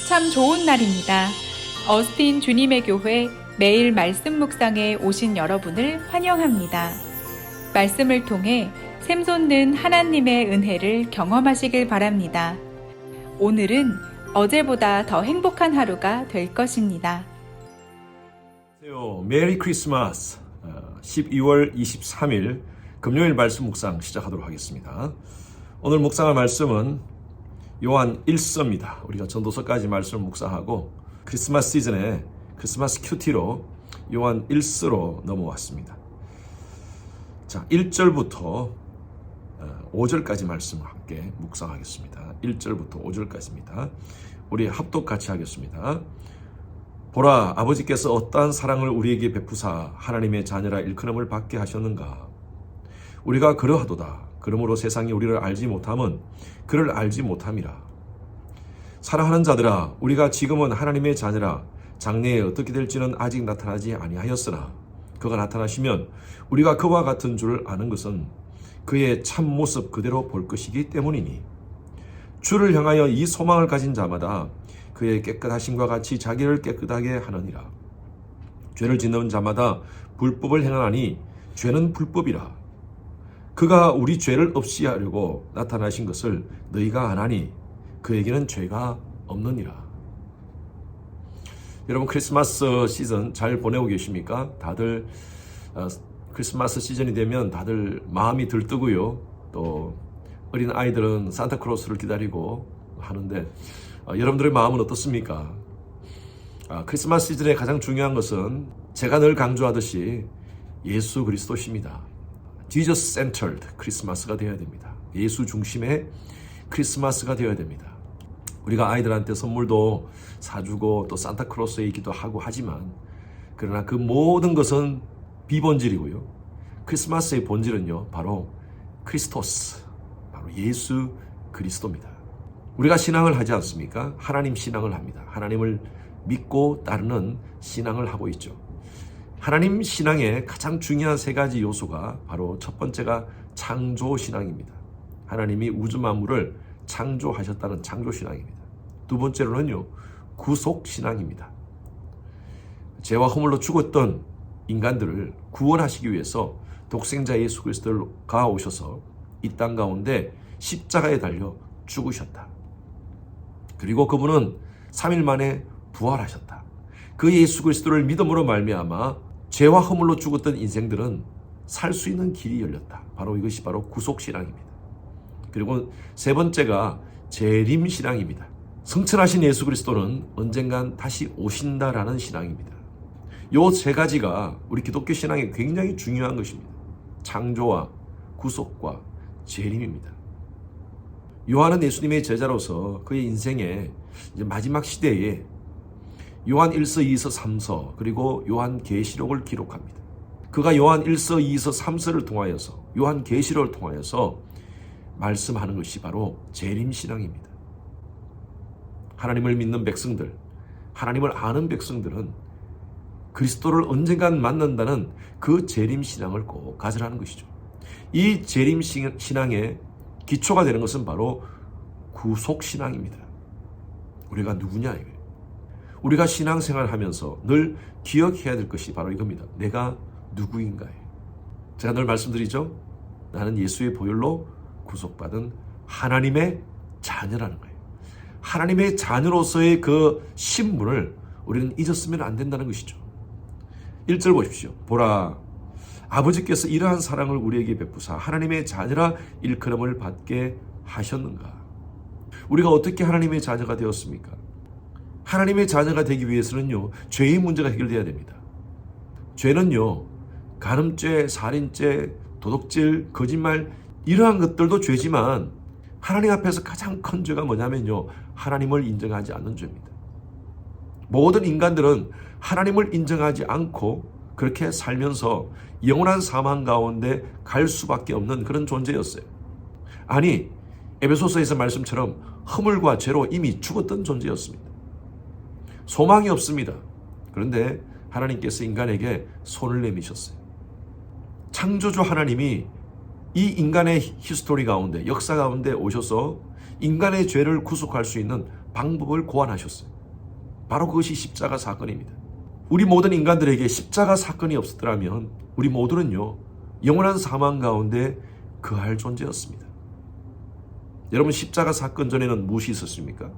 참 좋은 날입니다. 어스틴 주님의 교회 매일 말씀 묵상에 오신 여러분을 환영합니다. 말씀을 통해 샘솟는 하나님의 은혜를 경험하시길 바랍니다. 오늘은 어제보다 더 행복한 하루가 될 것입니다. 안녕하세요. 메리 크리스마스. 12월 23일 금요일 말씀 묵상 시작하도록 하겠습니다. 오늘 묵상할 말씀은 요한 1서입니다. 우리가 전도서까지 말씀을 묵상하고 크리스마스 시즌에 크리스마스 큐티로 요한 1서로 넘어왔습니다. 자, 1절부터 5절까지 말씀을 함께 묵상하겠습니다. 1절부터 5절까지입니다. 우리 합독 같이 하겠습니다. 보라, 아버지께서 어떠한 사랑을 우리에게 베푸사 하나님의 자녀라 일컬음을 받게 하셨는가. 우리가 그러하도다. 그러므로 세상이 우리를 알지 못함은 그를 알지 못함이라. 사랑하는 자들아, 우리가 지금은 하나님의 자녀라. 장래에 어떻게 될지는 아직 나타나지 아니하였으나 그가 나타나시면 우리가 그와 같은 줄 아는 것은 그의 참 모습 그대로 볼 것이기 때문이니, 주를 향하여 이 소망을 가진 자마다 그의 깨끗하심과 같이 자기를 깨끗하게 하느니라. 죄를 짓는 자마다 불법을 행하나니 죄는 불법이라. 그가 우리 죄를 없이 하려고 나타나신 것을 너희가 아나니 그에게는 죄가 없느니라. 여러분, 크리스마스 시즌 잘 보내고 계십니까? 다들 크리스마스 시즌이 되면 다들 마음이 들뜨고요. 또 어린 아이들은 산타클로스를 기다리고 하는데 여러분들의 마음은 어떻습니까? 크리스마스 시즌에 가장 중요한 것은 제가 늘 강조하듯이 예수 그리스도십니다. Jesus centered 크리스마스가 되어야 됩니다. 예수 중심의 크리스마스가 되어야 됩니다. 우리가 아이들한테 선물도 사주고 또 산타클로스에 있기도 하고 하지만, 그러나 그 모든 것은 비본질이고요. 크리스마스의 본질은요, 바로 크리스토스, 바로 예수 그리스도입니다. 우리가 신앙을 하지 않습니까? 하나님 신앙을 합니다. 하나님을 믿고 따르는 신앙을 하고 있죠. 하나님 신앙의 가장 중요한 세 가지 요소가 바로 첫 번째가 창조 신앙입니다. 하나님이 우주 만물을 창조하셨다는 창조 신앙입니다. 두 번째로는요, 구속 신앙입니다. 죄와 허물로 죽었던 인간들을 구원하시기 위해서 독생자 예수 그리스도가 오셔서 이 땅 가운데 십자가에 달려 죽으셨다. 그리고 그분은 3일 만에 부활하셨다. 그 예수 그리스도를 믿음으로 말미암아 죄와 허물로 죽었던 인생들은 살 수 있는 길이 열렸다. 바로 이것이 바로 구속신앙입니다. 그리고 세 번째가 재림신앙입니다. 성천하신 예수 그리스도는 언젠간 다시 오신다라는 신앙입니다. 이 세 가지가 우리 기독교 신앙에 굉장히 중요한 것입니다. 창조와 구속과 재림입니다. 요한은 예수님의 제자로서 그의 인생의 이제 마지막 시대에 요한 1서, 2서, 3서 그리고 요한 계시록을 기록합니다. 그가 요한 1서, 2서, 3서를 통하여서 요한 계시록을 통하여서 말씀하는 것이 바로 재림신앙입니다. 하나님을 믿는 백성들, 하나님을 아는 백성들은 그리스도를 언젠간 만난다는 그 재림신앙을 꼭 가지라는 것이죠. 이 재림신앙의 기초가 되는 것은 바로 구속신앙입니다. 우리가 누구냐 이거예요. 우리가 신앙생활을 하면서 늘 기억해야 될 것이 바로 이겁니다. 내가 누구인가요? 제가 늘 말씀드리죠. 나는 예수의 보혈로 구속받은 하나님의 자녀라는 거예요. 하나님의 자녀로서의 그 신분을 우리는 잊었으면 안 된다는 것이죠. 1절 보십시오. 보라, 아버지께서 이러한 사랑을 우리에게 베푸사 하나님의 자녀라 일컬음을 받게 하셨는가. 우리가 어떻게 하나님의 자녀가 되었습니까? 하나님의 자녀가 되기 위해서는요, 죄의 문제가 해결돼야 됩니다. 죄는요, 간음죄, 살인죄, 도둑질, 거짓말, 이러한 것들도 죄지만 하나님 앞에서 가장 큰 죄가 뭐냐면요, 하나님을 인정하지 않는 죄입니다. 모든 인간들은 하나님을 인정하지 않고 그렇게 살면서 영원한 사망 가운데 갈 수밖에 없는 그런 존재였어요. 아니, 에베소서에서 말씀처럼 허물과 죄로 이미 죽었던 존재였습니다. 소망이 없습니다. 그런데 하나님께서 인간에게 손을 내미셨어요. 창조주 하나님이 이 인간의 히스토리 가운데, 역사 가운데 오셔서 인간의 죄를 구속할 수 있는 방법을 고안하셨어요. 바로 그것이 십자가 사건입니다. 우리 모든 인간들에게 십자가 사건이 없었더라면 우리 모두는요, 영원한 사망 가운데 거할 존재였습니다. 여러분, 십자가 사건 전에는 무엇이 있었습니까?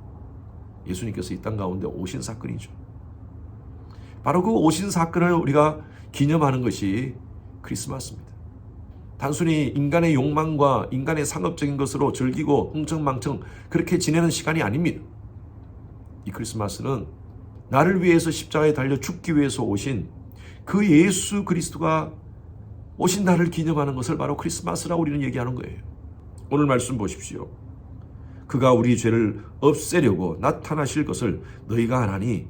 예수님께서 이 땅 가운데 오신 사건이죠. 바로 그 오신 사건을 우리가 기념하는 것이 크리스마스입니다. 단순히 인간의 욕망과 인간의 상업적인 것으로 즐기고 흥청망청 그렇게 지내는 시간이 아닙니다. 이 크리스마스는 나를 위해서 십자가에 달려 죽기 위해서 오신 그 예수 그리스도가 오신 날을 기념하는 것을 바로 크리스마스라고 우리는 얘기하는 거예요. 오늘 말씀 보십시오. 그가 우리 죄를 없애려고 나타나실 것을 너희가 아나니,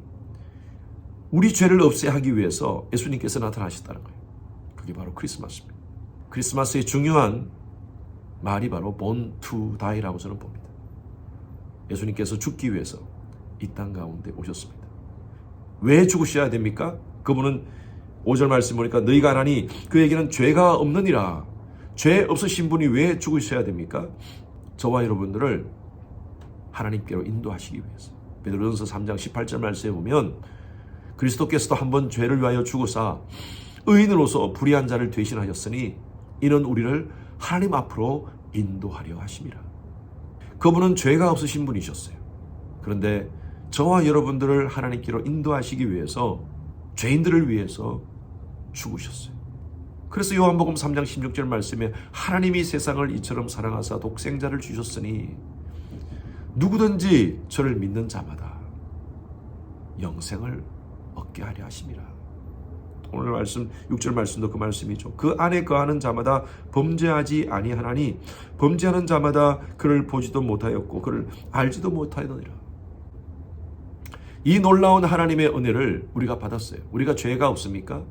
우리 죄를 없애하기 위해서 예수님께서 나타나셨다는 거예요. 그게 바로 크리스마스입니다. 크리스마스의 중요한 말이 바로 born to die라고 저는 봅니다. 예수님께서 죽기 위해서 이 땅 가운데 오셨습니다. 왜 죽으셔야 됩니까? 그분은 5절 말씀 보니까 너희가 아나니 그에게는 죄가 없느니라. 죄 없으신 분이 왜 죽으셔야 됩니까? 저와 여러분들을 하나님께로 인도하시기 위해서. 베드로전서 3장 18절 말씀에 보면 그리스도께서도 한번 죄를 위하여 죽으사 의인으로서 불의한 자를 대신하셨으니 이는 우리를 하나님 앞으로 인도하려 하심이라. 그분은 죄가 없으신 분이셨어요. 그런데 저와 여러분들을 하나님께로 인도하시기 위해서 죄인들을 위해서 죽으셨어요. 그래서 요한복음 3장 16절 말씀에 하나님이 세상을 이처럼 사랑하사 독생자를 주셨으니 누구든지 저를 믿는 자마다 영생을 얻게 하려 하심이라. 오늘 말씀 6절 말씀도 그 말씀이죠. 그 안에 거하는 자마다 범죄하지 아니하나니 범죄하는 자마다 그를 보지도 못하였고 그를 알지도 못하였느니라. 이 놀라운 하나님의 은혜를 우리가 받았어요. 우리가 죄가 없습니까?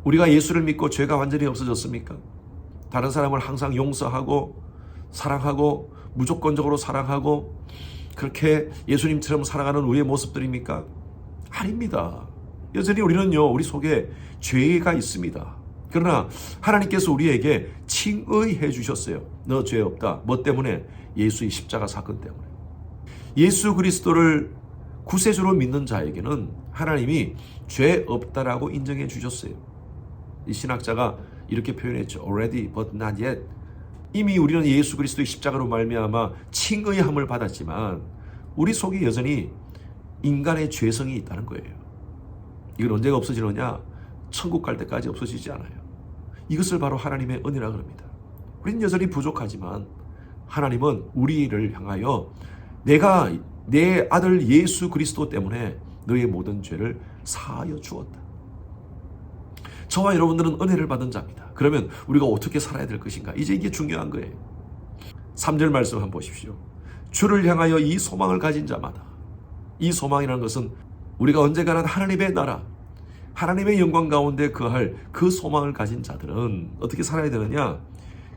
우리가 예수를 믿고 죄가 완전히 없어졌습니까? 다른 사람을 항상 용서하고 사랑하고 무조건적으로 사랑하고 그렇게 예수님처럼 살아가는 우리의 모습들입니까? 아닙니다. 여전히 우리는요, 우리 속에 죄가 있습니다. 그러나 하나님께서 우리에게 칭의해 주셨어요. 너 죄 없다. 뭐 때문에? 예수의 십자가 사건 때문에. 예수 그리스도를 구세주로 믿는 자에게는 하나님이 죄 없다라고 인정해 주셨어요. 이 신학자가 이렇게 표현했죠. Already but not yet. 이미 우리는 예수 그리스도의 십자가로 말미암아 칭의함을 받았지만 우리 속에 여전히 인간의 죄성이 있다는 거예요. 이건 언제가 없어지느냐? 천국 갈 때까지 없어지지 않아요. 이것을 바로 하나님의 은혜라 그럽니다. 우리는 여전히 부족하지만 하나님은 우리를 향하여 내가 내 아들 예수 그리스도 때문에 너의 모든 죄를 사하여 주었다. 저와 여러분들은 은혜를 받은 자입니다. 그러면 우리가 어떻게 살아야 될 것인가? 이제 이게 중요한 거예요. 3절 말씀 한번 보십시오. 주를 향하여 이 소망을 가진 자마다, 이 소망이라는 것은 우리가 언젠가는 하나님의 나라, 하나님의 영광 가운데 거할 그 소망을 가진 자들은 어떻게 살아야 되느냐?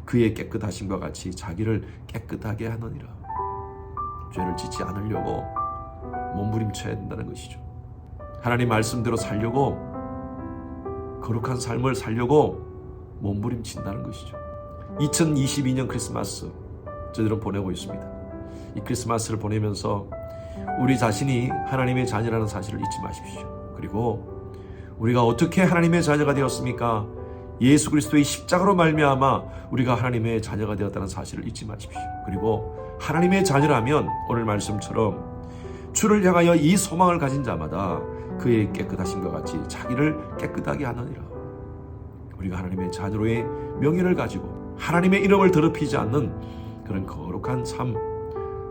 그의 깨끗하심과 같이 자기를 깨끗하게 하느니라. 죄를 짓지 않으려고 몸부림쳐야 된다는 것이죠. 하나님 말씀대로 살려고, 거룩한 삶을 살려고 몸부림친다는 것이죠. 2022년 크리스마스 저들은 보내고 있습니다. 이 크리스마스를 보내면서 우리 자신이 하나님의 자녀라는 사실을 잊지 마십시오. 그리고 우리가 어떻게 하나님의 자녀가 되었습니까? 예수 그리스도의 십자가로 말미암아 우리가 하나님의 자녀가 되었다는 사실을 잊지 마십시오. 그리고 하나님의 자녀라면 오늘 말씀처럼 주를 향하여 이 소망을 가진 자마다 그의 깨끗하심과 같이 자기를 깨끗하게 하느니라. 우리가 하나님의 자녀로의 명예를 가지고 하나님의 이름을 더럽히지 않는 그런 거룩한 삶,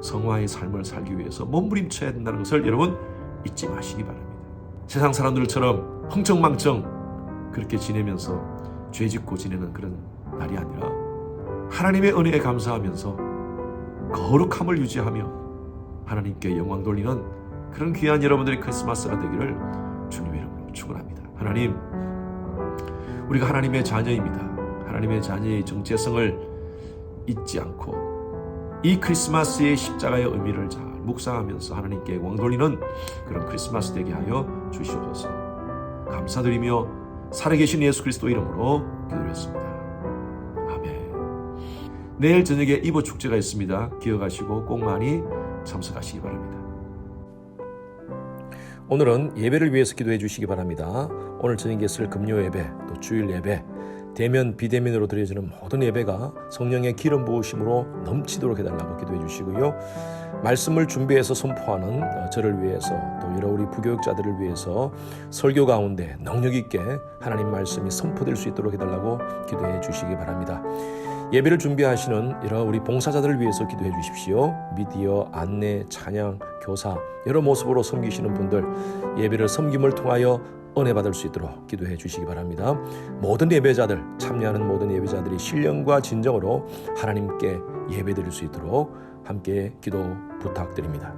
성화의 삶을 살기 위해서 몸부림쳐야 된다는 것을 여러분 잊지 마시기 바랍니다. 세상 사람들처럼 흥청망청 그렇게 지내면서 죄짓고 지내는 그런 날이 아니라 하나님의 은혜에 감사하면서 거룩함을 유지하며 하나님께 영광 돌리는 그런 귀한 여러분들의 크리스마스가 되기를 주님의 이름으로 축원합니다. 하나님, 우리가 하나님의 자녀입니다. 하나님의 자녀의 정체성을 잊지 않고 이 크리스마스의 십자가의 의미를 잘 묵상하면서 하나님께 영광 돌리는 그런 크리스마스 되게 하여 주시옵소서. 감사드리며 살아계신 예수 그리스도 이름으로 기도했습니다. 아멘. 내일 저녁에 이브 축제가 있습니다. 기억하시고 꼭 많이 참석하시기 바랍니다. 오늘은 예배를 위해서 기도해 주시기 바랍니다. 오늘 저녁에 있을 금요 예배, 또 주일 예배, 대면 비대면으로 드려지는 모든 예배가 성령의 기름 부으심으로 넘치도록 해달라고 기도해 주시고요. 말씀을 준비해서 선포하는 저를 위해서 또 여러 우리 부교육자들을 위해서 설교 가운데 능력 있게 하나님 말씀이 선포될 수 있도록 해달라고 기도해 주시기 바랍니다. 예배를 준비하시는 여러 우리 봉사자들을 위해서 기도해 주십시오. 미디어, 안내, 찬양, 교사 여러 모습으로 섬기시는 분들 예배를 섬김을 통하여 은혜 받을 수 있도록 기도해 주시기 바랍니다. 모든 예배자들, 참여하는 모든 예배자들이 신령과 진정으로 하나님께 예배드릴 수 있도록 함께 기도 부탁드립니다.